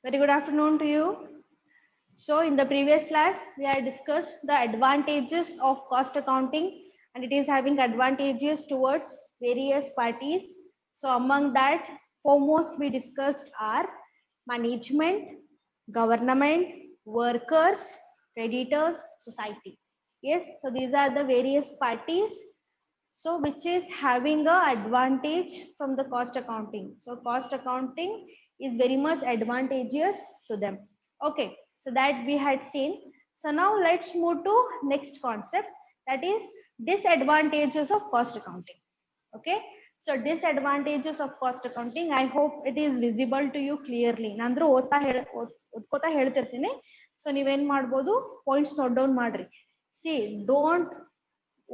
Very good afternoon to you. So in the previous class, we had discussed the advantages of cost accounting, and it is having advantages towards various parties. So among that, foremost we discussed are management, government, workers, creditors, society. Yes, so these are the various parties. So which is having a advantage from the cost accounting. So cost accounting is very much advantageous to them. Okay, so that we had seen. So now let's move to next concept, that is disadvantages of cost accounting. Okay, so disadvantages of cost accounting, I hope it is visible to you clearly. Nandru ಓದ್ಕೋತಾ ಹೇಳ್ತಿರ್ತೀನಿ. So ನೀವೇನ್ ಮಾಡ್ಬೋದು, points note down ಮಾಡ್ರಿ. See, don't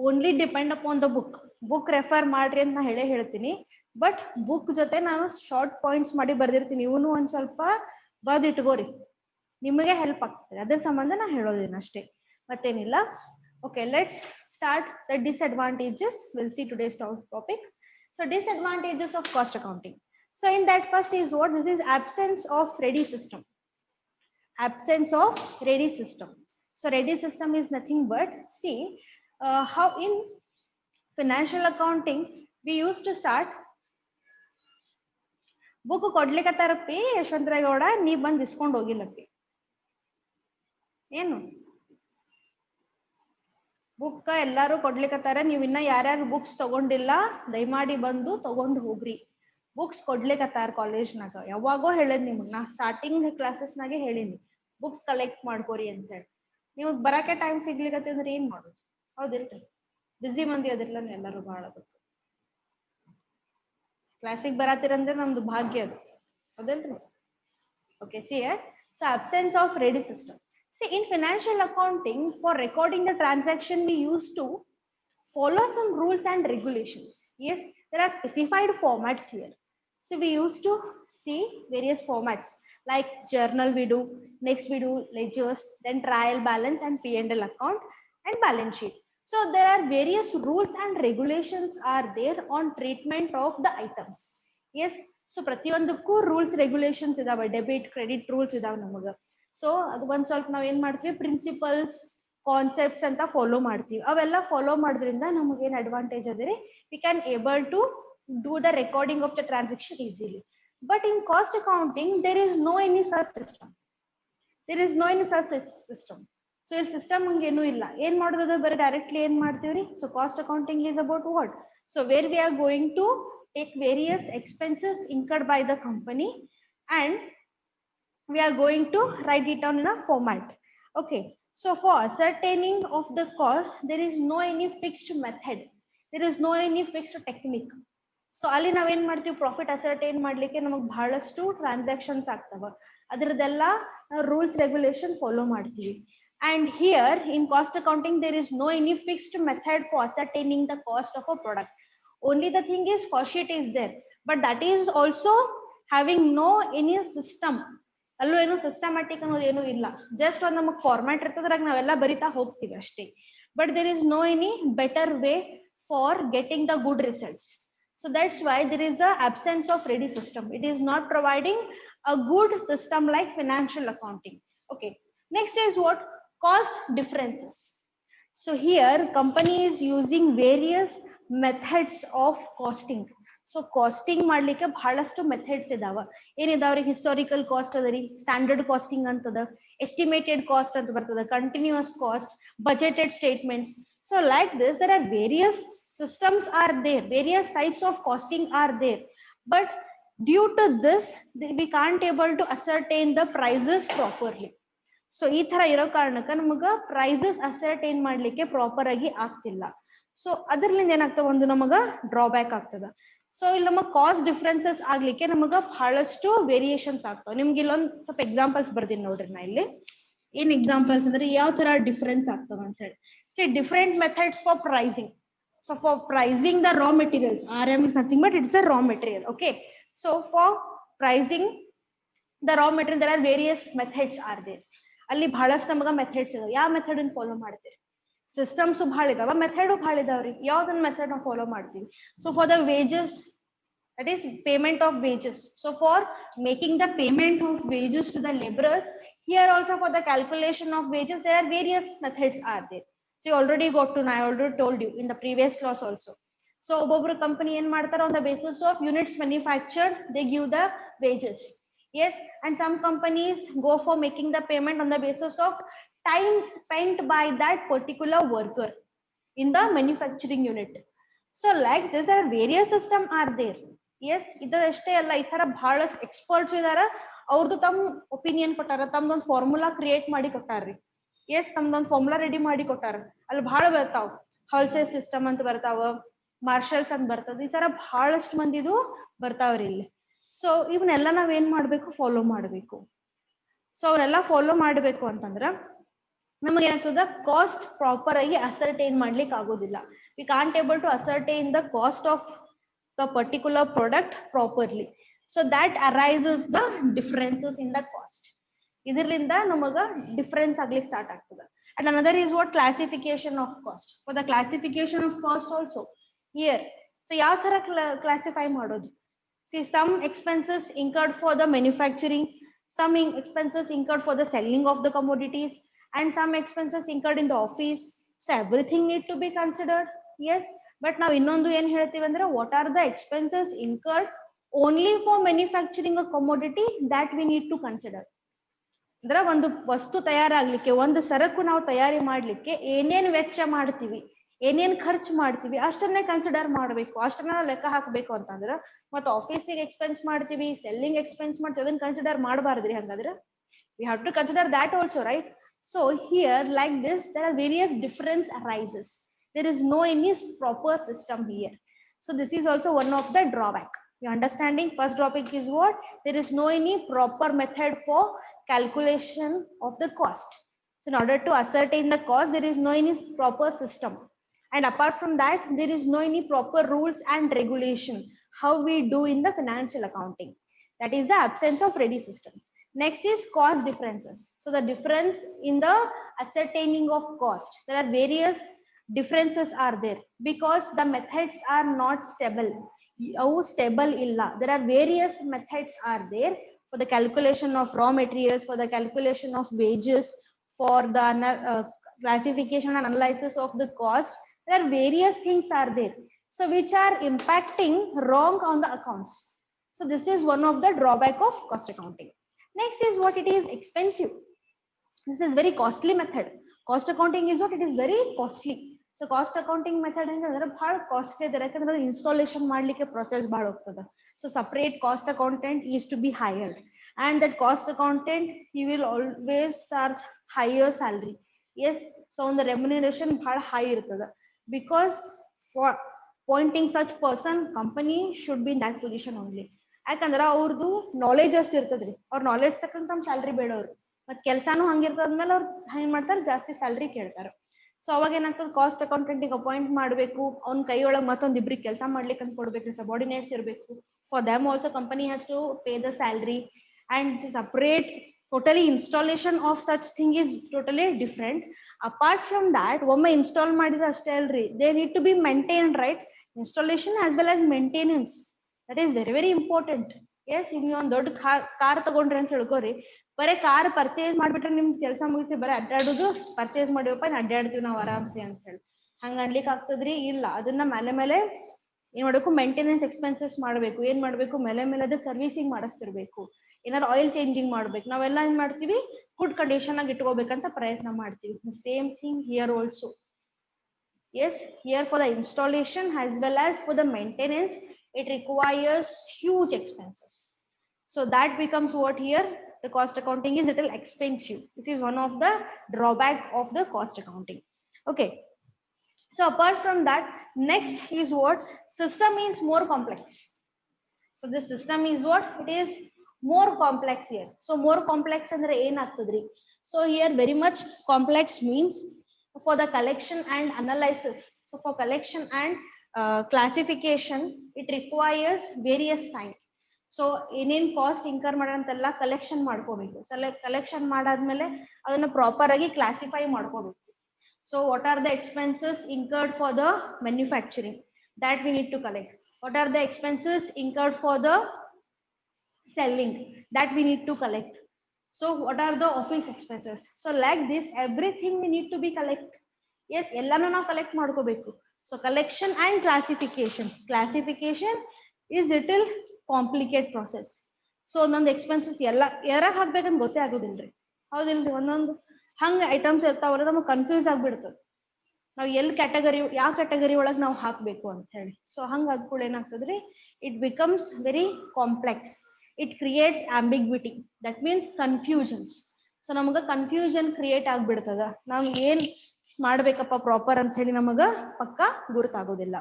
only depend upon the book refer ಮಾಡ್ರಿ ಅಂತ ನಾ ಹೇಳ್ತೀನಿ. But book ಜೊತೆ ನಾನು short points ಮಾಡಿ ಬರ್ದಿರ್ತೀನಿ, ಇವನು ಒಂದ್ ಸ್ವಲ್ಪ ಬರ್ದಿಟ್ಕೋರಿ, ನಿಮಗೆ ಹೆಲ್ಪ್ ಆಗ್ತದೆ. ಅದ್ರ ಸಂಬಂಧ ನಾ ಹೇಳೋದೇನು ಅಷ್ಟೇ, ಮತ್ತೇನಿಲ್ಲ. Okay, let's start the disadvantages. Will see today's topic. So disadvantages of cost accounting. So in that first is what this is absence of ready system. Absence of ready system. So ready system is nothing but, see, how in financial accounting we used to start book ಕೊಡ್ಲಿಕ್ಕತ್ತಾರಪ್ಪಿ ಯಶವಂತರಾಯಗೌಡ, ನೀ ಬಂದ್ ಇಸ್ಕೊಂಡ್ ಹೋಗಿಲ್ಲಪ್ಪಿ. ಏನು book ಎಲ್ಲಾರು ಕೊಡ್ಲಿಕ್ಕತ್ತಾರ, ನೀವ್ ಇನ್ನ ಯಾರ್ಯಾರು books ತಗೊಂಡಿಲ್ಲ ದಯಮಾಡಿ ಬಂದು ತಗೊಂಡ್ ಹೋಗ್ರಿ. ಬುಕ್ಸ್ ಕೊಡ್ಲಿಕ್ಕತ್ತಾರ ಕಾಲೇಜ್ನಾಗ. ಯಾವಾಗೋ ಹೇಳದ್ ನಿಮಗ್, ನಾ ಸ್ಟಾರ್ಟಿಂಗ್ ಕ್ಲಾಸಸ್ ನಾಗೆ ಹೇಳಿನಿ ಬುಕ್ಸ್ ಕಲೆಕ್ಟ್ ಮಾಡ್ಕೋರಿ ಅಂತ ಹೇಳಿ. ನಿಮಗ್ ಬರಕ್ಕೆ ಟೈಮ್ ಸಿಗ್ಲಿಕ್ಕತ್ತೆ ಅಂದ್ರೆ ಏನ್ ಮಾಡೋದು, ಹೌದಿಲ್ರಿ? ಬಿಸಿ ಮಂದಿ ಅದಿರ್ಲ ಎಲ್ಲರೂ ಬಹಳ ಗೊತ್ತು. ಕ್ಲಾಸಿಗೆ ಬರತ್ತಿರಂದ್ರೆ ನಮ್ದು ಭಾಗ್ಯ ಅದು, ಹೌದಲ್ರಿ? Okay, C so absence of ready system. See, in financial accounting, for recording the transaction we used to follow some rules and regulations. Yes, there are specified formats here. So we used to see various formats like journal we do, next we do ledgers, then trial balance and P&L account and balance sheet. So there are various rules and regulations are there on treatment of the items. Yes, so ಪ್ರತಿಯೊಂದಕ್ಕೂ rules regulations ಇದಾವೆ, debit credit rules ಇದಾವೆ ನಮಗ. So ಅದು ಒಂದ್ ಸ್ವಲ್ಪ ನಾವ್ ಏನ್ ಮಾಡ್ತೀವಿ, ಪ್ರಿನ್ಸಿಪಲ್ಸ್ ಕಾನ್ಸೆಪ್ಟ್ಸ್ ಅಂತ ಫಾಲೋ ಮಾಡ್ತೀವಿ. ಅವೆಲ್ಲ ಫಾಲೋ ಮಾಡೋದ್ರಿಂದ ನಮಗೆ ಏನ್ ಅಡ್ವಾಂಟೇಜ್ ಅದ್ರಿ, we can able to do the recording of the transaction easily. But in cost accounting there is no any such system. There is no any such system. So in system hangenu illa, ಏನ್ ಮಾಡೋದು ಬರೀ directly ಏನ್ ಮಾಡ್ತೀವ್ರಿ. So cost accounting is about what? So where we are going to take various expenses incurred by the company and we are going to write it down in a format. Okay, so for ascertaining of the cost there is no any fixed method, there is no any fixed technique. So ಅಲ್ಲಿ ನಾವೇನ್ ಮಾಡ್ತೀವಿ, profit ascertain ಮಾಡ್ಲಿಕ್ಕೆ ನಮಗ್ ಬಹಳಷ್ಟು transactions ಆಗ್ತವ, ಅದರದೆಲ್ಲ rules regulation follow ಮಾಡ್ತೀವಿ. And here in cost accounting there is no any fixed method for ascertaining the cost of a product. Only the thing is cost sheet is there, but that is also having no any system. ಅಲ್ಲೂ ಏನು systematic ಅನ್ನೋದು ಏನು ಇಲ್ಲ, just ಒಂದು ನಮಗ್ format ಇರ್ತದ್ರಾಗ ನಾವೆಲ್ಲ ಬರಿತಾ ಹೋಗ್ತೀವಿ ಅಷ್ಟೇ. But there is no any better way for getting the good results. So that's why there is a absence of ready system. It is not providing a good system like financial accounting. Okay, next is what? Cost differences. So here company is using various methods of costing. So costing ಮಾಡ್ಲಿಕ್ಕೆ ಬಹಳಷ್ಟು methods ಇದಾವ. ಏನಿದಾವ್ರಿ, historical cost ಅದರಿ, standard costing ಅಂತದ, estimated cost ಅಂತ ಬರ್ತದ, continuous cost, budgeted statements. So like this there are various systems are there, various types of costing are there, but due to this we can't able to ascertain the prices properly. So ಈ ತರ ಇರೋ ಕಾರಣಕ್ಕೆ ನಮಗ prices ascertain ಮಾಡ್ಲಿಕ್ಕೆ proper ಆಗಿ ಆಗ್ತಿಲ್ಲ. So ಅದ್ರಲಿಂದ ಏನಾಗ್ತದೆ, ಒಂದು ನಮಗ ಡ್ರಾಬ್ಯಾಕ್ ಆಗ್ತದ. ಸೊ ಇಲ್ಲಿ ನಮಗ್ ಕಾಸ್ಟ್ ಡಿಫ್ರೆನ್ಸಸ್ ಆಗ್ಲಿಕ್ಕೆ ನಮಗ ಬಹಳಷ್ಟು ವೇರಿಯೇಷನ್ಸ್ ಆಗ್ತಾವ. ನಿಮ್ಗೆ ಇಲ್ಲೊಂದ್ ಸ್ವಲ್ಪ ಎಕ್ಸಾಂಪಲ್ಸ್ ಬರ್ತೀನಿ ನೋಡ್ರಿ. ನಾ ಇಲ್ಲಿ ಏನ್ ಎಕ್ಸಾಂಪಲ್ಸ್ ಅಂದ್ರೆ ಯಾವ ತರ ಡಿಫ್ರೆನ್ಸ್ ಆಗ್ತವ ಅಂತ ಹೇಳಿ. C, different methods for pricing. So for pricing the raw materials, RM is nothing but it's a raw material. Okay, so for pricing the raw material there are various methods are there. ಅಲ್ಲಿ ಬಹಳಷ್ಟು ನಮಗ methods ಇದಾವೆ. ಯಾವ method ಅನ್ನು follow ಮಾಡ್ತೀರಿ? Systems ಬಹಳ ಇದಾವ, method ಬಹಳ ಇದಾವ್ರಿ. ಯಾವ್ದನ್ನ ಮೆಥಡ್ ನಾವು ಫಾಲೋ ಮಾಡ್ತೀವಿ? So for the wages that is payment of wages. So for making the payment of wages to the laborers, here also for the calculation of wages, there are various methods are there. So you already got to know, I already told you in the previous class also. So Obobru company in ಮಾಡ್ತಾರೆ on the basis of units manufactured, they give the wages. Yes, and some companies go for making the payment on the basis of time spent by that particular worker in the manufacturing unit. So like this, there are various system are there. Yes, ಇದಷ್ಟೇ ಅಲ್ಲ, ಈ ತರ ಬಹಳಷ್ಟು experts ಇದಾರ, ಅವ್ರದ್ದು ತಮ್ಮ opinion ಕೊಟ್ಟಾರ, ತಮ್ದೊಂದು formula create ಮಾಡಿ ಕೊಟ್ಟಾರ್ರಿ. S, ತಮ್ದೊಂದು formula ready ಮಾಡಿ ಕೊಟ್ಟಾರ. ಅಲ್ಲಿ ಬಹಳ ಬರ್ತಾವ, ಹಾಲ್ಸೆ ಸಿಸ್ಟಮ್ ಅಂತ ಬರ್ತಾವ, ಮಾರ್ಷಲ್ಸ್ ಅಂತ ಬರ್ತದ, ಈ ತರ ಬಹಳಷ್ಟು ಮಂದಿದು ಬರ್ತಾವ್ರಿ ಇಲ್ಲಿ. ಸೊ ಇವನ್ನೆಲ್ಲ ನಾವ್ ಏನ್ ಮಾಡ್ಬೇಕು, ಫಾಲೋ ಮಾಡ್ಬೇಕು. ಸೊ ಅವರೆಲ್ಲ ಫಾಲೋ ಮಾಡ್ಬೇಕು ಅಂತಂದ್ರ ನಮಗೆ ಏನಾಗ್ತದ, ಕಾಸ್ಟ್ ಪ್ರಾಪರ್ ಆಗಿ ಅಸರ್ಟೈನ್ ಮಾಡ್ಲಿಕ್ಕೆ ಆಗೋದಿಲ್ಲ. We can't able to ascertain the cost of the particular product properly. So that arises the differences in the cost. ಇದರಿಂದ ನಮಗ ಡಿಫರೆನ್ಸ್ ಆಗ್ಲಿಕ್ಕೆ ಸ್ಟಾರ್ಟ್ ಆಗ್ತದೆ. And another is what classification of cost. For the classification of cost also here. So ಯಾವ ತರ classify ಮಾಡೋದು? See, some expenses incurred for the manufacturing, some expenses incurred for the selling of the commodities, and some expenses incurred in the office. So everything need to be considered. Yes, but now ಇನ್ನೊಂದು ಏನ್ ಹೇಳ್ತೀವಿ ಅಂದ್ರೆ, what are the expenses incurred only for manufacturing a commodity that we need to consider. ಅಂದ್ರೆ ಒಂದು ವಸ್ತು ತಯಾರಾಗ್ಲಿಕ್ಕೆ, ಒಂದು ಸರಕು ನಾವು ತಯಾರಿ ಮಾಡ್ಲಿಕ್ಕೆ ಏನೇನ್ ವೆಚ್ಚ ಮಾಡ್ತೀವಿ, ಏನೇನ್ ಖರ್ಚು ಮಾಡ್ತೀವಿ, ಅಷ್ಟನ್ನೇ ಕನ್ಸಿಡರ್ ಮಾಡ್ಬೇಕು, ಅಷ್ಟನ್ನ ಲೆಕ್ಕ ಹಾಕ್ಬೇಕು ಅಂತಂದ್ರ. ಮತ್ತೆ ಆಫೀಸಿಗೆ ಎಕ್ಸ್ಪೆನ್ಸ್ ಮಾಡ್ತೀವಿ, ಸೆಲ್ಲಿಂಗ್ ಎಕ್ಸ್ಪೆನ್ಸ್ ಮಾಡ್ತೀವಿ, ಅದನ್ನ ಕನ್ಸಿಡರ್ ಮಾಡಬಾರ್ದ್ರಿ. ಹಂಗಾದ್ರೆ we have to consider that also, right? So here like this, there are various difference arises. There is no any proper system here. So this is also one of the drawback. You understanding? First drawback is what? There is no any proper method for calculation of the cost. So in order to ascertain the cost, there is no any proper system. And apart from that, there is no any proper rules and regulation how we do in the financial accounting. That is the absence of ready system. Next is cost differences. So the difference in the ascertaining of cost, there are various differences are there because the methods are not stable. Stable illa. There are various methods are there for the calculation of raw materials, for the calculation of wages, for the classification and analysis of the cost. There are various things are there, so which are impacting wrong on the accounts. So this is one of the drawback of cost accounting. Next is what? It is expensive. This is very costly method. Cost accounting is what? It is very costly. So cost accounting method ಅಂದ್ರೆ ಬಹಳ costly ಇದೆ, ಯಾಕಂದ್ರೆ installation ಮಾಡ್ಲಿಕ್ಕೆ process ಬಹಳ ಹೋಗ್ತದೆ. So separate cost accountant is to be hired, and that cost accountant, he will always charge higher salary. Yes, so on the remuneration ಬಹಳ high ಇರ್ತದೆ. Because for appointing such person, company should be in that position only. ಯಾಕಂದ್ರ ಅವ್ರದ್ದು knowledge ಅಷ್ಟು ಇರ್ತದ್ರಿ, ಅವ್ರ knowledge ತಕ್ಕಂತ ತಮ್ಮ salary ಬೇಡವ್ರು. ಮತ್ ಕೆಲ್ಸಾನು ಹಂಗಿರ್ತದ್ಮೇಲೆ ಅವ್ರು ಏನ್ ಮಾಡ್ತಾರೆ, ಜಾಸ್ತಿ ಸ್ಯಾಲ್ರಿ ಕೇಳ್ತಾರ. ಸೊ ಅವಾಗ ಏನಾಗ್ತದೆ, ಕಾಸ್ಟ್ ಅಕೌಂಟೆಂಟ್ ಅಪಾಯಿಂಟ್ ಮಾಡ್ಬೇಕು, ಅವ್ನ ಕೈಯೊಳಗೆ ಮತ್ತೊಂದ್ ಇಬ್ರಿಗೆ ಕೆಲಸ ಮಾಡ್ಲಿಕ್ಕೆ ಅಂತ ಕೊಡ್ಬೇಕು, ಸಬಾರ್ಡಿನೇಟ್ಸ್ ಇರಬೇಕು. For them also company has to pay the salary, and separate totally installation of such thing is totally different. Apart from that, ಒಮ್ಮೆ ಇನ್ಸ್ಟಾಲ್ ಮಾಡಿದ್ರೆ ಅಷ್ಟೇ ಅಲ್ರಿ, they need to be maintained, right? Installation as well as maintenance, that is very very important. Yes, ನೀವು ಒಂದು ದೊಡ್ಡ car ತಗೊಂಡ್ರಿ ಅಂತ ಹೇಳ್ಕೋರಿ, ಬರೀ ಕಾರ್ ಪರ್ಚೇಸ್ ಮಾಡ್ಬಿಟ್ರೆ ನಿಮ್ ಕೆಲಸ ಮುಗಿಸಿ ಬರೀ ಅಡ್ಡಾಡುದು, ಪರ್ಚೇಸ್ ಮಾಡಿವಪ್ಪ ಅಡ್ಡಾಡ್ತೀವಿ ನಾವು ಆರಾಮ್ಸಿ ಅಂತ ಹೇಳಿ ಹಂಗ ಅನ್ಲಿಕ್ಕೆ ಆಗ್ತದ್ರಿ? ಇಲ್ಲ, ಅದನ್ನ ಮೇಲೆ ಮೇಲೆ ಏನ್ ಮಾಡ್ಬೇಕು, ಮೇಂಟೆನೆನ್ಸ್ ಎಕ್ಸ್ಪೆನ್ಸಸ್ ಮಾಡ್ಬೇಕು. ಏನ್ ಮಾಡ್ಬೇಕು, ಮೇಲೆ ಮೇಲೆ ಅದ ಸರ್ವಿಸಿಂಗ್ ಮಾಡಿಸ್ತಿರ್ಬೇಕು, ಏನಾದ್ರು ಆಯಿಲ್ ಚೇಂಜಿಂಗ್ ಮಾಡ್ಬೇಕು. ನಾವೆಲ್ಲ ಏನ್ ಮಾಡ್ತೀವಿ, ಗುಡ್ ಕಂಡೀಷನ್ ಆಗಿ ಇಟ್ಕೋಬೇಕಂತ ಪ್ರಯತ್ನ ಮಾಡ್ತೀವಿ. Same thing here also. Yes, here for the installation as well as for the maintenance, it requires huge expenses. So that becomes what here, the cost accounting is little expensive. This is one of the drawback of the cost accounting. Okay. So apart from that, next is what? System is more complex. So the system is what? It is more complex here. So more complex andre ಏನ್ ಆಗ್ತದ್ರಿ? So here very much complex means for the collection and analysis. So for collection and classification, it requires various time. So ಏನೇನ್ cost incur ಮಾಡಂತೆಲ್ಲ collection ಮಾಡ್ಕೋಬೇಕು. Collection ಮಾಡಾದ್ಮೇಲೆ ಅದನ್ನ proper ಆಗಿ classify ಮಾಡ್ಕೋಬೇಕು. So what are the expenses incurred for the manufacturing, that we need to collect. What are the expenses incurred for the selling that we need to collect? So what are the office expenses? So like this everything we need to be collect. Yes, ಎಲ್ಲಾನು ನಾವು collect ಮಾಡ್ಕೋಬೇಕು. So collection and classification is little complicated process. So ಒಂದೊಂದು expenses ಎಲ್ಲ ಯಾರಾಗ ಹಾಕ್ಬೇಕಂತ ಗೊತ್ತೇ ಆಗೋದಿಲ್ರಿ, ಹೌದಿಲ್ರಿ? ಒಂದೊಂದು ಹಂಗ items ಇರ್ತಾವಲ್ಲ ನಮಗೆ ಕನ್ಫ್ಯೂಸ್ ಆಗ್ಬಿಡ್ತದೆ ನಾವು ಎಲ್ಲಿ ಕ್ಯಾಟಗರಿ ಯಾವ ಕ್ಯಾಟಗರಿ ಒಳಗೆ ನಾವು ಹಾಕಬೇಕು ಅಂತ ಹೇಳಿ. ಸೊ ಹಂಗ ಅದ್ ಕೂಡ ಏನಾಗ್ತದ್ರಿ, it becomes very complex, it creates ambiguity, that means confusions. So ನಮಗ ಕನ್ಫ್ಯೂಷನ್ ಕ್ರಿಯೇಟ್ ಆಗ್ಬಿಡ್ತದ, ನಾವು ಏನ್ ಮಾಡ್ಬೇಕಪ್ಪ ಪ್ರಾಪರ್ ಅಂತ ಹೇಳಿ ನಮಗ ಪಕ್ಕ ಗುರುತಾಗೋದಿಲ್ಲ.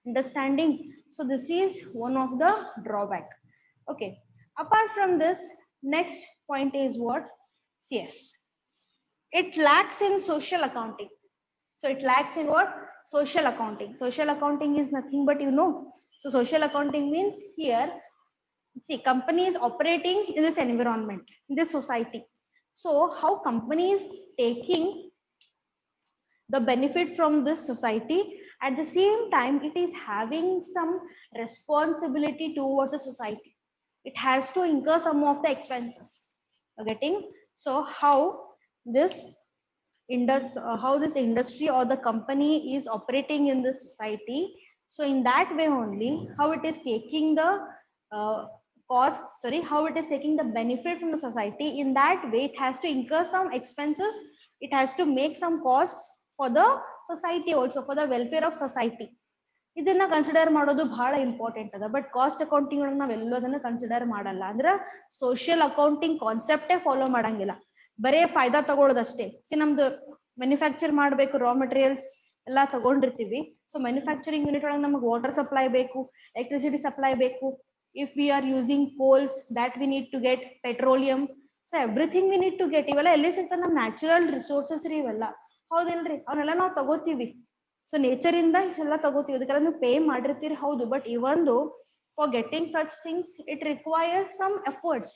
Understanding? So this is one of the drawback. Okay, apart from this next point is what? See it lacks in social accounting. So it lacks in what? Social accounting. Social accounting is nothing but, you know, so social accounting means here, see, company is operating in this environment, in this society. So how company is taking the benefit from this society, at the same time it is having some responsibility towards the society. It has to incur some of the expenses. You're getting? So how this how this industry or the company is operating in the society, so in that way only how it is taking the how it is taking the benefit from the society, in that way it has to incur some expenses, it has to make some costs for the society also, for the welfare of society. ಇದನ್ನ consider ಮಾಡೋದು ಬಹಳ important ಅದ. But cost accounting ಒಳಗೆ ನಾವ್ ಎಲ್ಲದನ್ನ consider ಮಾಡಲ್ಲ. ಅಂದ್ರ social accounting ಕಾನ್ಸೆಪ್ಟೇ follow ಮಾಡಂಗಿಲ್ಲ, ಬರೇ ಫಾಯ್ದಾ ತಗೊಳ್ಳೋದಷ್ಟೇ. ನಮ್ದು ಮ್ಯಾನುಫ್ಯಾಕ್ಚರ್ ಮಾಡ್ಬೇಕು, ರಾ ಮೆಟೀರಿಯಲ್ಸ್ ಎಲ್ಲಾ ತಗೊಂಡಿರ್ತೀವಿ. ಸೊ ಮ್ಯಾನುಫ್ಯಾಕ್ಚರಿಂಗ್ ಯೂನಿಟ್ ಒಳಗೆ ನಮಗೆ ವಾಟರ್ ಸಪ್ಲೈ ಬೇಕು, ಎಲೆಕ್ಟ್ರಿಸಿಟಿ ಸಪ್ಲೈ ಬೇಕು. If we are using coals, that we need to get petroleum. So everything we need to get. ಇವೆಲ್ಲ ಎಲ್ಲಿ ಸಿಗ್ತದೆ? ನಮ್ ನ್ಯಾಚುರಲ್ ರಿಸೋರ್ಸಸ್ ರೀ ಇವೆಲ್ಲ, ಹೌದಿಲ್ರಿ? ಅವನ್ನೆಲ್ಲ ನಾವು ತಗೋತೀವಿ. ಸೊ ನೇಚರ್ ಇಂದ ಎಲ್ಲ ತಗೋತೀವಿ, ಅದಕ್ಕೆಲ್ಲ ನೀವು ಪೇ ಮಾಡಿರ್ತೀರಿ, ಹೌದು. ಬಟ್ ಇವೊಂದು for getting such things it requires some efforts.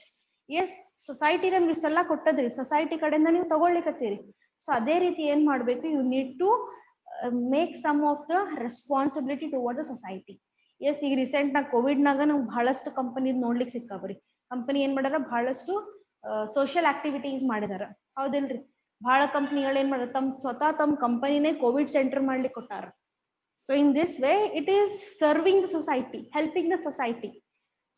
Yes, society ನಮ್ಗೆ ಇಷ್ಟೆಲ್ಲ ಕೊಟ್ಟದ್ರಿ, ಸೊಸೈಟಿ ಕಡೆಯಿಂದ ನೀವು ತಗೊಳ್ಲಿಕತ್ತೀರಿ. ಸೊ ಅದೇ ರೀತಿ ಏನ್ ಮಾಡ್ಬೇಕು? You need to make some of the responsibility toward the society. Yes, ಈಗ ರೀಸೆಂಟ್ ನಾಗ ಕೋವಿಡ್ ನಾಗ ನಮ್ಗೆ ಬಹಳಷ್ಟು ಕಂಪನಿ ನೋಡ್ಲಿಕ್ಕೆ ಸಿಕ್ಕಾವ್ರಿ. ಕಂಪನಿ ಏನ್ ಮಾಡ್ಯಾರ? ಬಹಳಷ್ಟು ಸೋಷಿಯಲ್ ಆಕ್ಟಿವಿಟೀಸ್ ಮಾಡಿದಾರ, ಹೌದಿಲ್ರಿ? ಬಹಳ ಕಂಪನಿಗಳು ಏನ್ ಮಾಡ್ಯಾರ? ಸ್ವತಃ ತಮ್ಮ ಕಂಪನಿನೇ ಕೋವಿಡ್ ಸೆಂಟರ್ ಮಾಡ್ಲಿಕ್ಕೆ ಕೊಟ್ಟಾರ. So in this way it is serving the society, helping the society.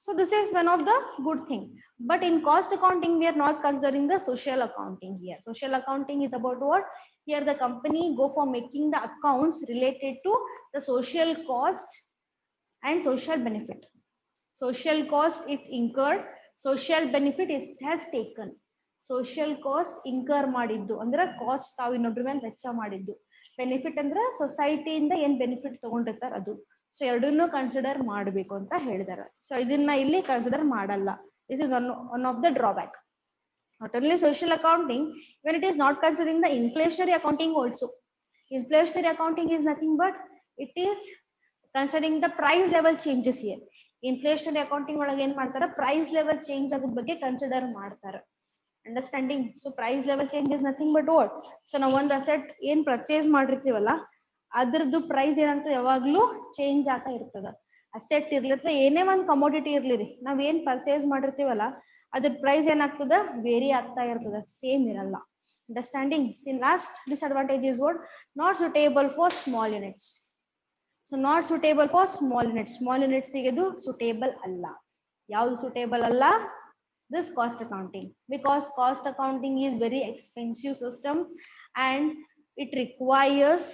So this is one of the good thing. But in cost accounting, we are not considering the social accounting here. Social accounting is about what? Here the company go for making the accounts related to the social cost and social benefit. Social cost it incurred, social benefit it has taken. Social cost incur ಮಾಡಿದ್ದು ಅಂದ್ರೆ cost ತಾವು ಇನ್ನೊಬ್ಬರ ಮೇಲೆ ವೆಚ್ಚ ಮಾಡಿದ್ದು, benefit ಅಂದ್ರೆ society ಇಂದ ಏನ್ ಬೆನಿಫಿಟ್ ತಗೊಂಡಿರ್ತಾರ ಅದು. ಸೊ ಎರಡನ್ನೂ ಕನ್ಸಿಡರ್ ಮಾಡಬೇಕು ಅಂತ ಹೇಳಿದಾರೆ. ಸೊ ಇದನ್ನ ಇಲ್ಲಿ ಕನ್ಸಿಡರ್ ಮಾಡಲ್ಲ. This is one of the drawback. Not only social accounting, when it is not considering the inflationary accounting also. Inflationary accounting is nothing but it is considering the price level changes here. Inflationary accounting ಒಳಗೆ ಏನ್ ಮಾಡ್ತಾರ? Price level change ಆಗೋದ್ ಬಗ್ಗೆ consider ಮಾಡ್ತಾರ. Understanding? So price level change is nothing but what? So ನಾವು ಒಂದ್ asset ಏನ್ purchase ಮಾಡಿರ್ತೀವಲ್ಲ ಅದ್ರದ್ದು ಪ್ರೈಸ್ ಏನಾಗ್ತದೆ? ಯಾವಾಗ್ಲೂ ಚೇಂಜ್ ಆಗ್ತಾ ಇರ್ತದ. ಅಸೆಟ್ ಇರ್ಲಿ ಅಥವಾ ಏನೇ ಒಂದ್ ಕಮೋಡಿಟಿ ಇರ್ಲಿ, ನಾವ್ ಏನ್ ಪರ್ಚೇಸ್ ಮಾಡಿರ್ತೀವಲ್ಲ ಅದ್ರ ಪ್ರೈಸ್ ಏನಾಗ್ತದ? ವೇರಿ ಆಗ್ತಾ ಇರ್ತದ, ಸೇಮ್ ಇರಲ್ಲ. Understanding? Last disadvantage is what? Not suitable for small units. So not suitable for small units. Small units ಇದು ಸೂಟೇಬಲ್ ಅಲ್ಲ. ಯಾವ್ದು ಸೂಟೇಬಲ್ ಅಲ್ಲ? This cost accounting, because cost accounting is very expensive system and it requires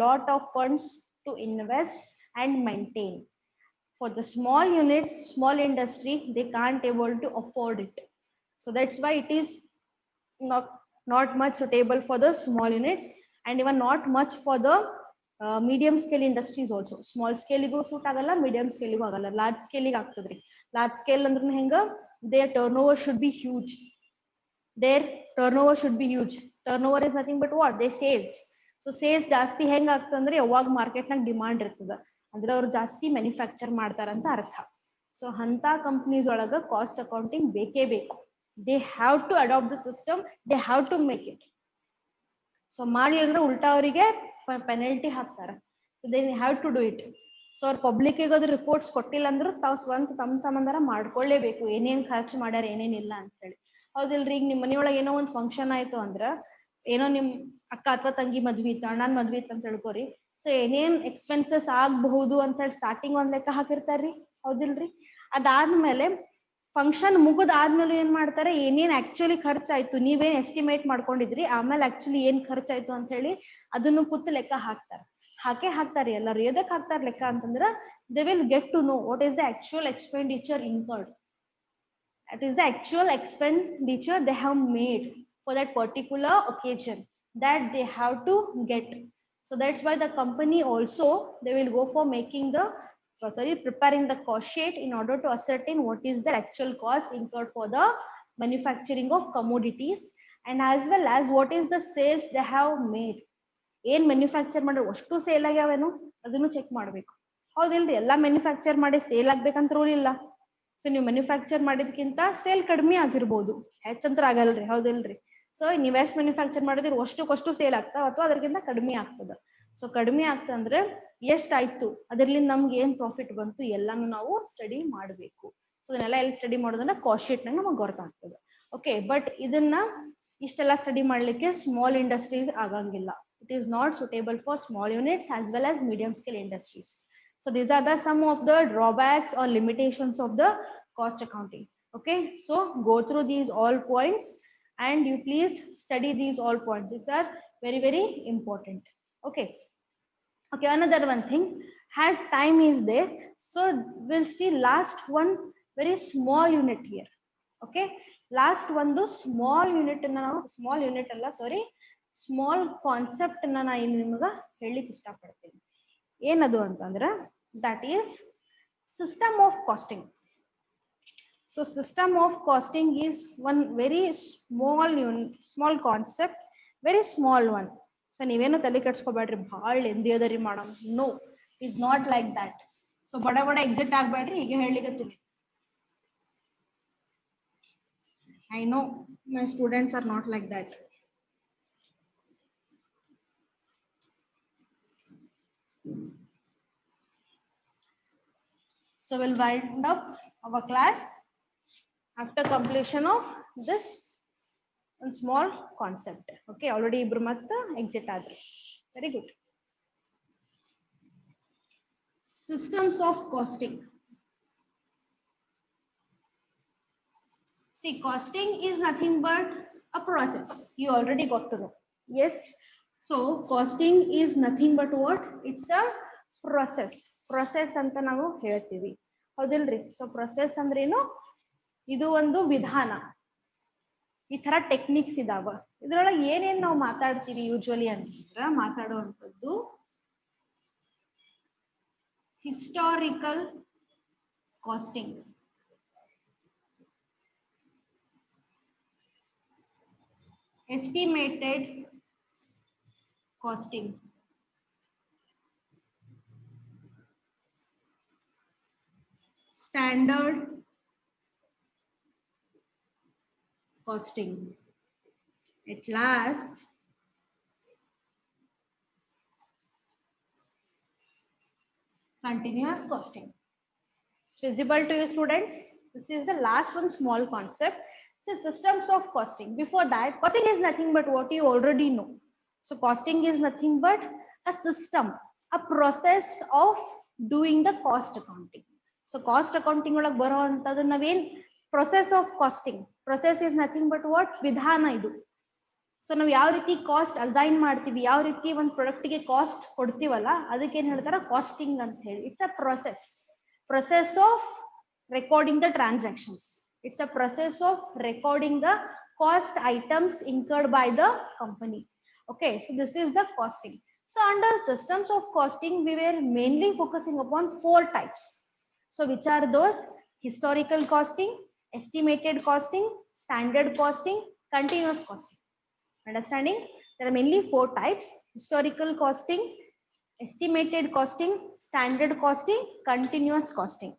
lot of funds to invest and maintain. For the small units, small industry, they can't able to afford it. So that's why it is not much suitable for the small units, and even not much for the medium scale industries also. Small scale igu suit agalla, medium scale igu agalla, large scale ig ಆಗ್ತದ್ರಿ. large scale ಅಂದ್ರೆ ಹೆಂಗ? Their turnover should be huge. Their turnover should be huge. Turnover is nothing but what? They sales. So sales ಜಾಸ್ತಿ ಹೆಂಗ ಆಗ್ತಂದ್ರೆ ಯಾವಾಗ market ನಾಗ demand ಇರ್ತದ ಅಂದ್ರೆ ಅವ್ರು ಜಾಸ್ತಿ ಮ್ಯಾನುಫ್ಯಾಕ್ಚರ್ ಮಾಡ್ತಾರಂತ ಅರ್ಥ. ಸೊ ಅಂತ ಕಂಪನೀಸ್ ಒಳಗ ಕಾಸ್ಟ್ ಅಕೌಂಟಿಂಗ್ ಬೇಕೇ ಬೇಕು. They have to adopt the system, they have to make it. So ಮಾಡಿ ಅಂದ್ರೆ ಉಲ್ಟಾ ಅವರಿಗೆ ಪೆನಲ್ಟಿ ಹಾಕ್ತಾರ. So they have to do it. So ಅವ್ರು ಪಬ್ಲಿಕ್ ಅದು ರಿಪೋರ್ಟ್ಸ್ ಕೊಟ್ಟಿಲ್ಲ ಅಂದ್ರೂ ತಾವು ಸ್ವಂತ ತಮ್ಮ ಸಂಬಂಧರ ಮಾಡ್ಕೊಳ್ಳೇಬೇಕು, ಏನೇನ್ ಖರ್ಚು ಮಾಡ್ಯಾರ ಏನೇನಿಲ್ಲ ಅಂತ ಹೇಳಿ. ಹೌದಿಲ್ರಿ? ಈಗ ನಿಮ್ ಮನೆಯೊಳಗೆ ಏನೋ ಒಂದ್ ಫಂಕ್ಷನ್ ಆಯ್ತು ಅಂದ್ರ, ಏನೋ ನಿಮ್ ಅಕ್ಕ ಅಥವಾ ತಂಗಿ ಮದ್ವಿ ಇತ್ತು, ಅಣ್ಣನ್ ಮದ್ವಿ ಇತ್ತು ಅಂತ ಹೇಳ್ಕೊರಿ. ಸೊ ಏನೇನ್ ಎಕ್ಸ್ಪೆನ್ಸಸ್ ಆಗಬಹುದು ಅಂತ ಹೇಳಿ ಸ್ಟಾರ್ಟಿಂಗ್ ಒಂದ್ ಲೆಕ್ಕ ಹಾಕಿರ್ತಾರ್ರಿ, ಹೌದಿಲ್ರಿ? ಅದಾದ್ಮೇಲೆ ಫಂಕ್ಷನ್ ಮುಗಿದಾದ್ಮೇಲೆ ಏನ್ ಮಾಡ್ತಾರೆ, ಏನೇನ್ ಆಕ್ಚುಲಿ ಖರ್ಚಾಯ್ತು, ನೀವೇನ್ ಎಸ್ಟಿಮೇಟ್ ಮಾಡ್ಕೊಂಡಿದ್ರಿ, ಆಮೇಲೆ ಆಕ್ಚುಲಿ ಏನ್ ಖರ್ಚಾಯ್ತು ಅಂತ ಹೇಳಿ ಅದನ್ನು ಕೂತು ಲೆಕ್ಕ ಹಾಕ್ತಾರೆ ಎಲ್ಲರೂ. ಎದಕ್ ಹಾಕ್ತಾರ ಲೆಕ್ಕ ಅಂತಂದ್ರ, they will get to know what is the actual expenditure incurred. That is the actual expenditure they have made for that particular occasion that they have to get. So that's why the company also, they will go for making the preparing the cost sheet in order to ascertain what is the actual cost incurred for the manufacturing of commodities, and as well as what is the sales they have made. ಏನ್ manufacture ಮಾಡ್ರೆ ಅಷ್ಟು sale ಆಗ್ಯಾವೇನು ಅದನ್ನು check ಮಾಡ್ಬೇಕು, ಹೌದಿಲ್ರಿ? ಎಲ್ಲಾ manufacture ಮಾಡಿ sale ಆಗ್ಬೇಕಂತ rule ಇಲ್ಲ. So ನೀವು ಮ್ಯಾನುಫ್ಯಾಕ್ಚರ್ ಮಾಡಿದ್ಕಿಂತ ಸೇಲ್ ಕಡಿಮೆ ಆಗಿರ್ಬೋದು, ಹೆಚ್ಚಂತ್ರ ಆಗಲ್ರಿ, ಹೌದಿಲ್ರಿ? ಸೊ ನೀವ್ ಎಷ್ಟ್ ಮ್ಯಾನುಫ್ಯಾಕ್ಚರ್ ಮಾಡಿದ್ರೆ ಅಷ್ಟಕ್ಕಷ್ಟು ಸೇಲ್ ಆಗ್ತಾವ ಅಥವಾ ಅದಕ್ಕಿಂತ ಕಡಿಮೆ ಆಗ್ತದ. ಸೊ ಕಡಿಮೆ ಆಗ್ತಂದ್ರೆ ಎಷ್ಟ್ ಆಯ್ತು, ಅದ್ರಲ್ಲಿ ನಮ್ಗೆ ಏನ್ ಪ್ರಾಫಿಟ್ ಬಂತು ಎಲ್ಲಾನು ನಾವು ಸ್ಟಡಿ ಮಾಡ್ಬೇಕು. ಸೊ ಇದನ್ನೆಲ್ಲ ಎಲ್ಲಿ ಸ್ಟಡಿ ಮಾಡೋದನ್ನ ಕಾಸ್ಟ್ ಶೀಟ್ ನಾಗ ನಮಗ್ ಗೊತ್ತಾಗ್ತದೆ. ಓಕೆ, ಬಟ್ ಇದನ್ನ ಇಷ್ಟೆಲ್ಲ ಸ್ಟಡಿ ಮಾಡ್ಲಿಕ್ಕೆ ಸ್ಮಾಲ್ ಇಂಡಸ್ಟ್ರೀಸ್ ಆಗಂಗಿಲ್ಲ. It is not suitable for small units as well as medium scale industries. So these are the some of the drawbacks or limitations of the cost accounting. Okay, so go through these all points and you please study these all points. These are very, very important. Okay. Okay, another one thing, as time is there, so we'll see last one very small unit here. Okay, last one the small unit now, small unit alla, sorry, small concept ನಾ ಇನ್ನು ನಿಮಗ ಹೇಳಲಿಕ್ಕೆ ಇಷ್ಟಪಡ್ತೀನಿ. ಏನದು ಅಂತಂದ್ರೆ, that is system of costing. So system of costing is one very small concept, very small one. So ನೀವೇನು ತಲೆ ಕೆಡ್ಸ್ಕೊಬೇಡ್ರಿ, ಭಾಳ ಎಂದಿ ಅದರಿ ಮಾಡಮ್, no, is not like that. So ಬಡ ಎಕ್ಸಿಟ್ ಆಗ್ಬೇಡ್ರಿ, ಈಗ ಹೇಳಲಿಕ್ಕೆ. I know my students are not like that. So we'll wind up our class after completion of this one small concept. Okay, already ibru matta exit adri. Very good. Systems of costing. See, costing is nothing but a process. You already got to know. Yes. So costing is nothing but what? It's a process ಅಂತ ನಾವು ಹೇಳ್ತೀವಿ, ಹೌದಿಲ್ರಿ? So process ಅಂದ್ರೇನು? ಇದು ಒಂದು ವಿಧಾನ. ಈ ತರ techniques ಇದಾವ. ಇದ್ರೊಳಗೆ ಏನೇನ್ ನಾವು ಮಾತಾಡ್ತೀವಿ ಯೂಶುವಲಿ ಅಂತಂದ್ರ, ಮಾತಾಡುವಂಥದ್ದು historical costing, estimated costing, standard costing, at last continuous costing. It's visible to you, students? This is the last one small concept. So systems of costing. Before that, costing is nothing but what you already know. So costing is nothing but a system, a process of doing the cost accounting. So cost accounting ಒಳಗೆ ಬರುವಂತದ್ದು ನಾವೇನ್ process of costing. Process is nothing but what? ವಿಧಾನ ಇದು. So ನಾವು ಯಾವ ರೀತಿ cost assign ಮಾಡ್ತೀವಿ, ಯಾವ ರೀತಿ ಒಂದು ಪ್ರಾಡಕ್ಟ್ಗೆ ಕಾಸ್ಟ್ ಕೊಡ್ತೀವಲ್ಲ, ಅದಕ್ಕೆ ಏನ್ ಹೇಳ್ತಾರ? ಕಾಸ್ಟಿಂಗ್ ಅಂತ ಹೇಳಿ. It's a process of recording the transactions. It's a process of recording the cost items incurred by the company. Okay, so this is the costing. So under systems of costing, we were mainly focusing upon 4 types. So which are those? Historical costing, estimated costing, standard costing, continuous costing. Understanding? There are mainly 4 types: historical costing, estimated costing, standard costing, continuous costing.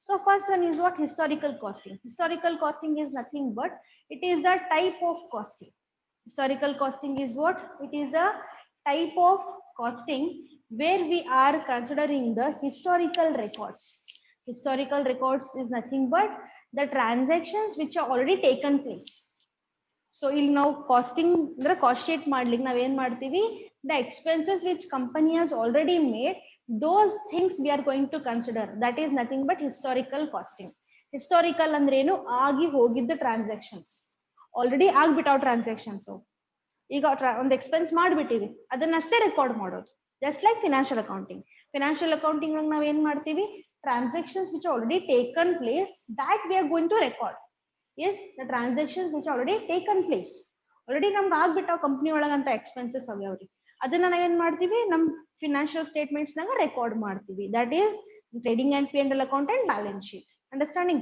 So first one is what? Historical costing. Historical costing is nothing but it is a type of costing. Historical costing is what? It is a type of costing where we are considering the historical records. Historical records is nothing but the transactions which are already taken place. So ಇಲ್ಲಿ ನಾವು casting ಅಂದ್ರೆ cost sheet ಮಾಡ್ಲಿಕ್ಕೆ ನಾವ್ ಏನ್ ಮಾಡ್ತೀವಿ, the expenses which company has already made, those things we are going to consider. That is nothing but historical costing. Historical ಅಂದ್ರೆ ಏನು, ಆಗಿ ಹೋಗಿದ್ದ ಟ್ರಾನ್ಸಾಕ್ಷನ್ಸ್, ಆಲ್ರೆಡಿ ಆಗ್ಬಿಟ್ಟಾವ್ ಟ್ರಾನ್ಸಾಕ್ಷನ್ಸ್. ಈಗ ಒಂದು ಎಕ್ಸ್ಪೆನ್ಸ್ ಮಾಡ್ಬಿಟ್ಟಿವಿ, ಅದನ್ನಷ್ಟೇ ರೆಕಾರ್ಡ್ ಮಾಡೋದು. Just like financial accounting. Financial accounting ನಾವ್ ಏನ್ ಮಾಡ್ತೀವಿ, transactions which already taken place, that we are going to record. Yes, the transactions which already taken place, already ನಮ್ಗೆ ಆಗ್ಬಿಟ್ಟಾವ್ ಕಂಪ್ನಿ ಒಳಗಂತ ಎಕ್ಸ್ಪೆನ್ಸಸ್ ಅವ್ರಿ, ಅದನ್ನ ನಾವೇನ್ ಮಾಡ್ತೀವಿ ನಮ್ ಫಿನಾನ್ಷಿಯಲ್ ಸ್ಟೇಟ್ಮೆಂಟ್ಸ್ ನಾಗ ರೆಕಾರ್ಡ್ ಮಾಡ್ತೀವಿ. That is trading and P&L account and balance sheet. Understanding?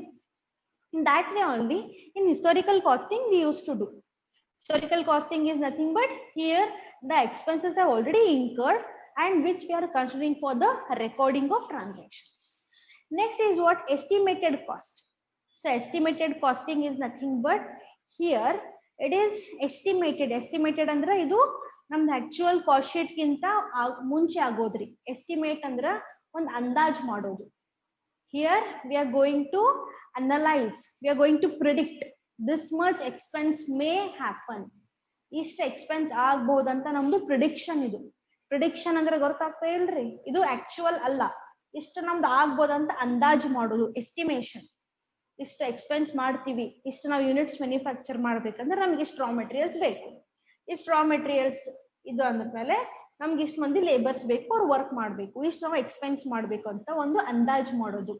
In that way only, in historical costing we used to do. Historical costing is nothing but here the expenses are already incurred and which we are considering for the recording of transactions. Next is what? Estimated cost. So estimated costing is nothing but here it is estimated. Estimated ಅಂದ್ರೆ ಇದು ನಮ್ದು actual cost sheet ಗಿಂತ ಮುಂಚೆ ಆಗೋದ್ರಿ. Estimate ಅಂದ್ರ ಒಂದು ಅಂದಾಜ್ ಮಾಡೋದು. Here we are going to analyze, we are going to predict this much expense may happen. ಇಷ್ಟ ಎಕ್ಸ್ಪೆನ್ಸ್ ಆಗ್ಬಹುದಂತ ನಮ್ದು ಪ್ರಿಡಿಕ್ಷನ್. ಇದು ಪ್ರಿಡಿಕ್ಷನ್ ಅಂದ್ರೆ ಗೊತ್ತಾಗ್ತಾ ಇಲ್ರಿ, ಇದು ಆಕ್ಚುಯಲ್ ಅಲ್ಲ. ಇಷ್ಟು ನಮ್ದು ಆಗ್ಬೋದಂತ ಅಂದಾಜು ಮಾಡೋದು, ಎಸ್ಟಿಮೇಷನ್. ಇಷ್ಟು ಎಕ್ಸ್ಪೆನ್ಸ್ ಮಾಡ್ತೀವಿ, ಇಷ್ಟು ನಾವು ಯೂನಿಟ್ಸ್ ಮ್ಯಾನುಫ್ಯಾಕ್ಚರ್ ಮಾಡ್ಬೇಕಂದ್ರೆ ನಮ್ಗೆ ಇಷ್ಟು ರಾ ಮೆಟೀರಿಯಲ್ಸ್ ಬೇಕು. ಇಷ್ಟು ರಾ ಮೆಟೀರಿಯಲ್ಸ್ ಇದು ಅಂದ್ಮೇಲೆ ನಮ್ಗೆ ಇಷ್ಟು ಮಂದಿ ಲೇಬರ್ಸ್ ಬೇಕು, ಅವ್ರು ವರ್ಕ್ ಮಾಡ್ಬೇಕು, ಇಷ್ಟು ನಾವು ಎಕ್ಸ್ಪೆನ್ಸ್ ಮಾಡ್ಬೇಕು ಅಂತ ಒಂದು ಅಂದಾಜು ಮಾಡೋದು.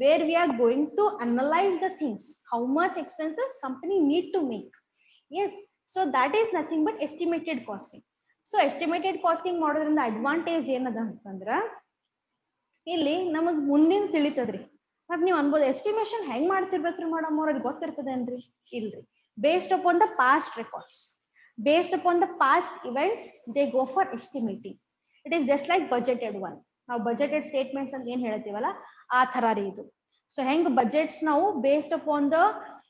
Where we are going to analyse the things, how much expenses company need to make. Yes, so that is nothing but estimated costing. So estimated costing ಮಾಡೋದ್ರಿಂದ ಅಡ್ವಾಂಟೇಜ್ ಏನದ ಅಂತಂದ್ರ ಇಲ್ಲಿ ನಮಗ್ ಮುಂದಿನ ತಿಳಿತದ್ರಿ. ಮತ್ ನೀವ್ ಅನ್ಬೋದು ಎಸ್ಟಿಮೇಷನ್ ಹೆಂಗ್ ಮಾಡ್ತಿರ್ಬೇಕ್ರಿ ಮೇಡಮ್ ಅವ್ರಿಗೆ ಗೊತ್ತಿರ್ತದೇನ್ರಿ? ಇಲ್ರಿ. Based upon the past records, based upon the past events, they go for estimating. It is just like budgeted one. ನಾವು budgeted statements ಅಂತ ಏನ್ ಹೇಳ್ತೀವಲ್ಲ ಆ ತರ ರೀ ಇದು. ಸೊ ಹೆಂಗ್ ಬಜೆಟ್ಸ್ ನಾವು based upon the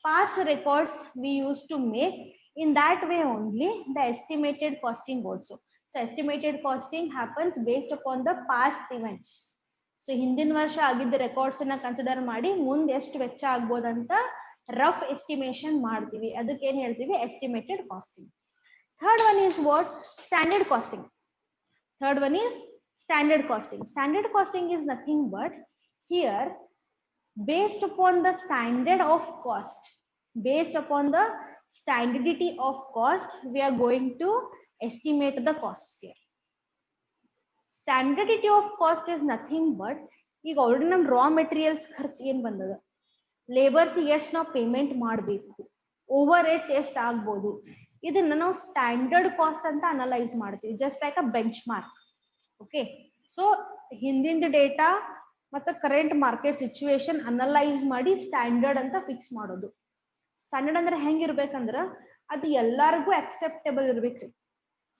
past records we used to make, in that way only the estimated costing also. So estimated costing happens based upon the past events. So ಹಿಂದಿನ ವರ್ಷ ಆಗಿದ್ದ ರೆಕಾರ್ಡ್ಸ್ ಅನ್ನ ಕನ್ಸಿಡರ್ ಮಾಡಿ ಮುಂದೆ ಎಷ್ಟು ವೆಚ್ಚ ಆಗ್ಬೋದಂತ ರಫ್ ಎಸ್ಟಿಮೇಷನ್ ಮಾಡ್ತೀವಿ. ಅದಕ್ಕೆ ಏನ್ ಹೇಳ್ತೀವಿ? Estimated costing. Third one is what? Standard costing. Third one is standard costing. Standard costing is nothing but here based upon the standard of cost, based upon the standardity of cost, we are going to estimate the costs here. Standardity of cost is nothing but ಈಗ already ನಮ್ raw materials ಖರ್ಚು ಏನ್ ಬಂದದ, labours ಎಷ್ಟು ನಾವು payment ಮಾಡಬೇಕು, over heads ಎಷ್ಟು ಆಗ್ಬೋದು, ಇದನ್ನ ನಾವು ಸ್ಟ್ಯಾಂಡರ್ಡ್ ಕಾಸ್ಟ್ ಅಂತ ಅನಲೈಸ್ ಮಾಡ್ತೀವಿ. Just like a bench mark. Okay, so ಹಿಂದಿನ ಡೇಟಾ ಮತ್ತೆ ಕರೆಂಟ್ ಮಾರ್ಕೆಟ್ ಸಿಚುವೇಶನ್ ಅನಲೈಸ್ ಮಾಡಿ ಸ್ಟ್ಯಾಂಡರ್ಡ್ ಅಂತ ಫಿಕ್ಸ್ ಮಾಡೋದು. ಸ್ಟ್ಯಾಂಡರ್ಡ್ ಅಂದ್ರೆ ಹೆಂಗಿರ್ಬೇಕಂದ್ರ ಅದು ಎಲ್ಲಾರ್ಗು ಅಕ್ಸೆಪ್ಟೇಬಲ್ ಇರ್ಬೇಕ್ರಿ.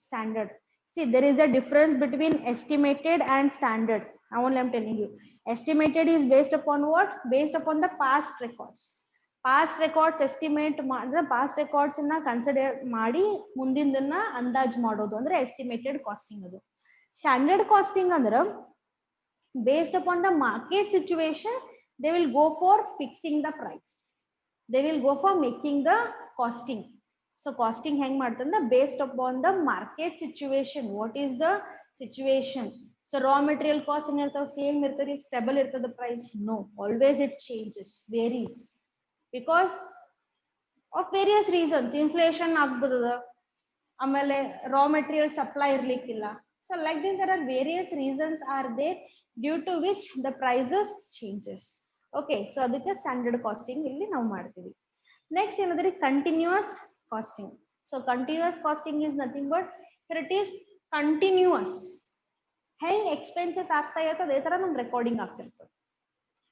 Standard, see there is a difference between estimated and standard. Only I'm telling you, estimated is based upon what? Based upon the past records. Past records estimate ಮಾಡಿದ್ರೆ past records ಅನ್ನ consider ಮಾಡಿ ಮುಂದಿನದನ್ನ ಅಂದಾಜ್ ಮಾಡೋದು ಅಂದ್ರೆ estimated casting. ಅದು standard casting ಅಂದ್ರೆ based upon the market situation they will go for fixing the price, they will go for making the costing. So costing hang ಮಾಡ್ತಂದ್ರೆ based upon the market situation, what is the situation. So raw material cost ಏನ್ ಇರ್ತಾವ? Same ಇರ್ತದೆ, stable ಇರ್ತದೆ price? No, always it changes, varies because of various reasons. Inflation ಆಗ್ಬೋದದ, ಆಮೇಲೆ raw material supply ಇರ್ಲಿಕ್ಕಿಲ್ಲ. So like this there are various reasons are there due to which the prices changes. Okay, so ಅದಕ್ಕೆ standard casting ಇಲ್ಲಿ ನಾವು ಮಾಡ್ತೀವಿ. Next ಏನಂದ್ರೆ continuous costing. So continuous costing is nothing but here it is continuous. ಹೆಂಗ್ expenses ಆಗ್ತಾ ಇರ್ತದೆ ಅದೇ ತರ ನಮ್ ರೆಕಾರ್ಡಿಂಗ್ ಆಗ್ತಿರ್ತದೆ,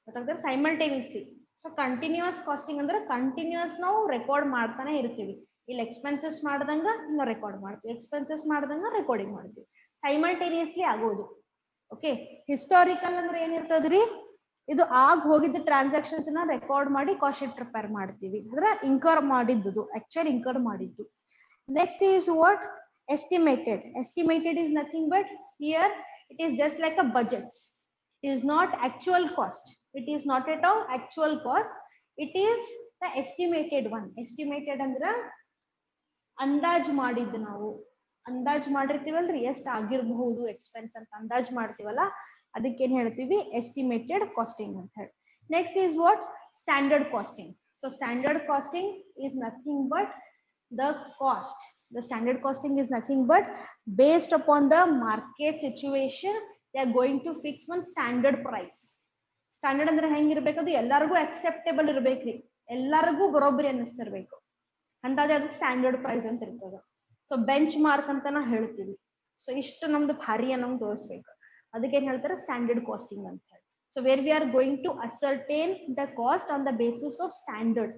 ಗೊತ್ತಾಗ್ತದೆ ಸೈಮಲ್ಟೇನಿಯಸ್ಲಿ. ಸೊ ಕಂಟಿನ್ಯೂಸ್ ಕಾಸ್ಟಿಂಗ್ ಅಂದ್ರೆ ಕಂಟಿನ್ಯೂಸ್ ನಾವು ರೆಕಾರ್ಡ್ ಮಾಡ್ತಾನೆ ಇರ್ತೀವಿ. ಇಲ್ಲಿ ಎಕ್ಸ್ಪೆನ್ಸಸ್ ಮಾಡ್ದಂಗ ನಾವು ರೆಕಾರ್ಡ್ ಮಾಡ್ತೀವಿ, ಎಕ್ಸ್ಪೆನ್ಸಸ್ ಮಾಡ್ದಂಗ ರೆಕಾರ್ಡಿಂಗ್ ಮಾಡ್ತೀವಿ, ಸೈಮಲ್ಟೇನಿಯಸ್ಲಿ ಆಗೋದು. ಓಕೆ, ಹಿಸ್ಟಾರಿಕಲ್ ಅಂದ್ರೆ ಏನಿರ್ತದ್ರಿ? ಇದು ಆಗ ಹೋಗಿದ್ದ ಟ್ರಾನ್ಸಾಕ್ಷನ್ಸ್ ನ ರೆಕಾರ್ಡ್ ಮಾಡಿ ಕಾಸ್ಟ್ ಶೀಟ್ ಪ್ರಿಪೇರ್ ಮಾಡ್ತೀವಿ, ಅಂದ್ರೆ ಇನ್ಕರ್ ಮಾಡಿದ್ದು, ಆಕ್ಚುಲಿ ಇನ್ಕರ್ ಮಾಡಿದ್ದು. Next is what? Estimated. Estimated is nothing but here It is just like a budget. It is not actual cost. It is not at all actual cost. It is the estimated one. Estimated ಅಂದ್ರೆ ಅಂದಾಜ್ ಮಾಡಿದ್ದು ನಾವು ಅಂದಾಜ್ ಮಾಡಿರ್ತೀವಲ್ರಿ ಎಷ್ಟು ಆಗಿರಬಹುದು expense ಅಂತ ಅಂದಾಜ್ ಮಾಡ್ತೀವಲ್ಲ ಅದಕ್ಕೆ ಏನ್ ಹೇಳ್ತೀವಿ ಎಸ್ಟಿಮೇಟೆಡ್ ಕಾಸ್ಟಿಂಗ್ ಅಂತ ಹೇಳಿ. Next is what standard costing. So standard costing is nothing but the cost. The standard costing is nothing but based upon the market situation they are going to fix one standard price. Standard ಅಂದ್ರೆ ಹೆಂಗಿರ್ಬೇಕು, ಅದು ಎಲ್ಲರಿಗೂ acceptable ಇರ್ಬೇಕ್ರಿ, ಎಲ್ಲರಿಗೂ ಬರೋಬ್ಬರಿ ಅನ್ನಿಸ್ತಿರ್ಬೇಕು ಅಂತಾದ್ರೆ ಅದು standard price ಅಂತ ಇರ್ತದೆ. ಸೊ ಬೆಂಚ್ ಮಾರ್ಕ್ ಅಂತ ನಾವು ಹೇಳ್ತೀವಿ. ಸೊ ಇಷ್ಟು ನಮ್ದು ಭಾರಿ ಅನ್ನೋದು ತೋರಿಸ್ಬೇಕು, ಅದಕ್ಕೆ ಏನ್ ಹೇಳ್ತಾರೆ ಸ್ಟ್ಯಾಂಡರ್ಡ್ ಕಾಸ್ಟಿಂಗ್ ಅಂತ ಹೇಳಿ. So where we are going to ascertain the cost on the basis of standard.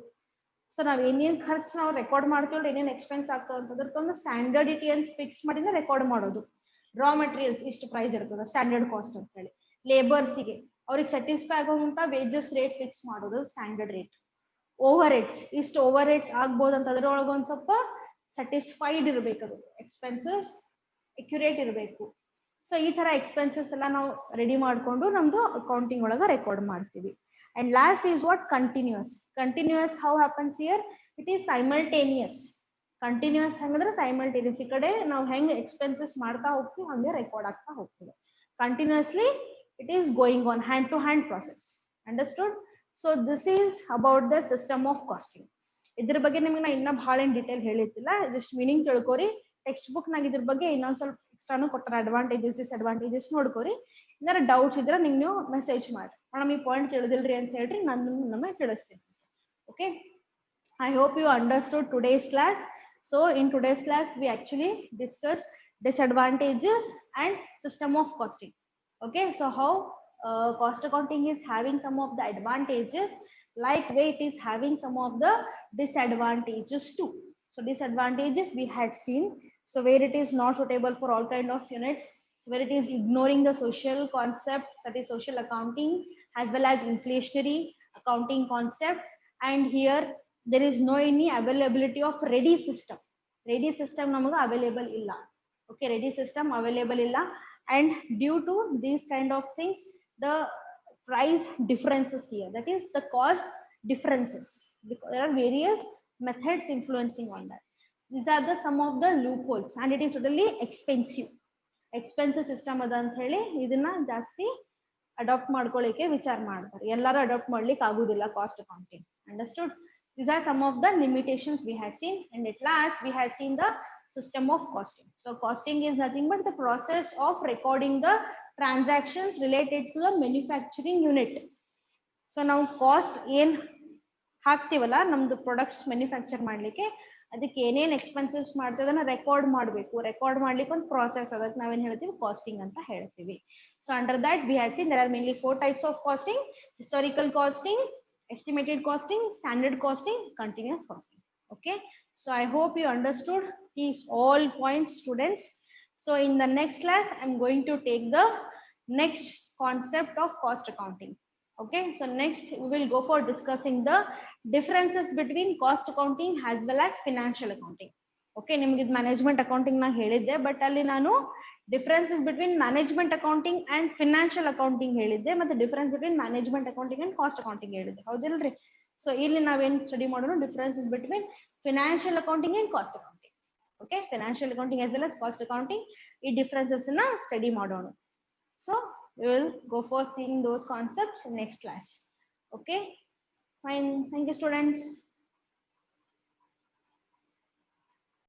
So ನಾವ್ ಏನೇನ್ ಖರ್ಚು ನಾವು ರೆಕಾರ್ಡ್ ಮಾಡ್ತೀವಿ, ಏನೇನ್ ಎಕ್ಸ್ಪೆನ್ಸ್ ಆಗ್ತದೆ ಅಂತದಕ್ಕೊಂದು ಸ್ಟ್ಯಾಂಡರ್ಡಿಟಿ ಅಂತ ಫಿಕ್ಸ್ ಮಾಡಿದ್ರೆ ರೆಕಾರ್ಡ್ ಮಾಡೋದು. ರಾ ಮೆಟೀರಿಯಲ್ಸ್ ಇಷ್ಟು ಪ್ರೈಸ್ ಇರ್ತದೆ ಸ್ಟ್ಯಾಂಡರ್ಡ್ ಕಾಸ್ಟ್ ಅಂತ ಹೇಳಿ. ಲೇಬರ್ಸ್ಗೆ ಅವ್ರಿಗೆ ಸ್ಯಾಟಿಸ್ಫೈ ಆಗುವಂತ ವೇಜಸ್ ರೇಟ್ ಫಿಕ್ಸ್ ಮಾಡೋದು ಸ್ಟ್ಯಾಂಡರ್ಡ್ ರೇಟ್. ಓವರ್ ಹೆಡ್ಸ್ ಇಷ್ಟು ಓವರ್ ಹೆಡ್ಸ್ ಆಗ್ಬೋದು ಅಂತ ಅದ್ರೊಳಗೆ ಒಂದ್ ಸ್ವಲ್ಪ ಸ್ಯಾಟಿಸ್ಫೈಡ್ ಇರ್ಬೇಕು, ಅದು ಎಕ್ಸ್ಪೆನ್ಸಸ್ ಅಕ್ಯುರೇಟ್ ಇರಬೇಕು. ಸೊ ಈ ತರ ಎಕ್ಸ್ಪೆನ್ಸಸ್ ಎಲ್ಲ ನಾವು ರೆಡಿ ಮಾಡ್ಕೊಂಡು ನಮ್ದು ಅಕೌಂಟಿಂಗ್ ಒಳಗ ರೆಕಾರ್ಡ್ ಮಾಡ್ತೀವಿ. And last is what continuous. Continuous how happens here? It is simultaneous. Continuous hangandre simultaneous. ಈ ಕಡೆ ನಾವು ಹೆಂಗ್ ಎಕ್ಸ್ಪೆನ್ಸಸ್ ಮಾಡ್ತಾ ಹೋಗ್ತೀವಿ ಹಂಗೆ ರೆಕಾರ್ಡ್ ಆಗ್ತಾ ಹೋಗ್ತದೆ. Continuously it is going on, hand to hand process. Understood? So this is about the system of costing. ಇದ್ರ ಬಗ್ಗೆ ನಿಮಗೆ ನಾ ಇನ್ನ ಬಹಳ ಇನ್ ಡೀಟೇಲ್ ಹೇಳಿತ್ತಿಲ್ಲ, ಜಸ್ಟ್ ಮೀನಿಂಗ್ ತಿಳ್ಕೊರಿ. ಟೆಕ್ಸ್ಟ್ ಬುಕ್ ನಾಗ ಇದ್ರ ಬಗ್ಗೆ ಇನ್ನೊಂದ್ ಸ್ವಲ್ಪ ಎಕ್ಸ್ಟ್ರಾನು ಕೊಟ್ಟಾರ, ಅಡ್ವಾಂಟೇಜಸ್ ಡಿಸ್ಅಡ್ವಾಂಟೇಜಸ್ ನೋಡ್ಕೋರಿ. ಏನಾರ ಡೌಟ್ಸ್ ಇದ್ರೆ ನಿಮ್ಗೆ ನೀವು ಮೆಸೇಜ್ ಮಾಡಿ, ಮೇಡಮ್ ಈ ಪಾಯಿಂಟ್ ತಿಳಿದಿಲ್ರಿ ಅಂತ ಹೇಳ್ರಿ, ನಾನು ನಮಗೆ ತಿಳಿಸ್ತೀನಿ. Okay, I hope you understood today's class. So in today's class we actually discuss disadvantages and system of costing. Okay, so how cost accounting is having some of the advantages, like way it is having some of the disadvantages too. So disadvantages we had seen, so where it is not suitable for all kind of units, where it is ignoring the social concept, that is social accounting, as well as inflationary accounting concept. And here there is no any availability of ready system. Ready system namaga available illa. Okay, ready system available illa, and due to these kind of things the price differences here, that is the cost differences, because there are various methods influencing on that. These are the some of the loopholes, and it is totally expensive. Expensive system ಅದ ಅಂತ ಹೇಳಿ ಇದನ್ನ ಜಾಸ್ತಿ adapt ಮಾಡ್ಕೊಳ್ಳಿಕ್ಕೆ ವಿಚಾರ ಮಾಡ್ತಾರೆ, ಎಲ್ಲರೂ adapt ಮಾಡ್ಲಿಕ್ಕೆ ಆಗುದಿಲ್ಲ cost accounting. Understood? These are some of the limitations we have seen, and at last we have seen the system of costing. So costing is nothing but the process of recording the transactions related to the manufacturing unit. So now cost ಏನ್ ಹಾಕ್ತಿವಲ್ಲ ನಮ್ದು products manufacture ಮಾಡ್ಲಿಕ್ಕೆ, ಅದಕ್ಕೆ ಏನೇನ್ expenses ಮಾಡ್ತೀವಿ ಅದನ್ನ record ಮಾಡಬೇಕು. Record ಮಾಡ್ಲಿಕ್ಕೆ ಒಂದು ಪ್ರಾಸೆಸ್, ಅದಕ್ಕೆ ನಾವೇನ್ ಹೇಳ್ತೀವಿ ಕಾಸ್ಟಿಂಗ್ ಅಂತ ಹೇಳ್ತೀವಿ. So under that we have seen there are mainly 4 types of costing: historical costing, estimated costing, standard costing, continuous costing. Okay, so I hope you understood these all points, students. So in the next class I'm going to take the next concept of cost accounting. Okay, so next we will go for discussing the differences between cost accounting as well as financial accounting. Okay, ನಿಮಗೆ management accounting ನಾ ಹೇಳಿದ್ದೆ, but ಅಲ್ಲಿ ನಾನು differences between management accounting and financial accounting ಹೇಳಿದ್ದೆ, ಮತ್ತೆ difference between management accounting and cost accounting ಹೇಳಿದ್ದೆ, ಹೌದಿಲ್ರಿ? So ಇಲ್ಲಿ ನಾವೇನ್ ಸ್ಟಡಿ ಮಾಡೋಣ, differences between financial accounting and cost accounting. Okay, financial accounting as well as cost accounting, ಈ differences ನ study ಮಾಡೋಣ. So we will go for seeing those concepts in next class. Okay, fine. Thank you, students.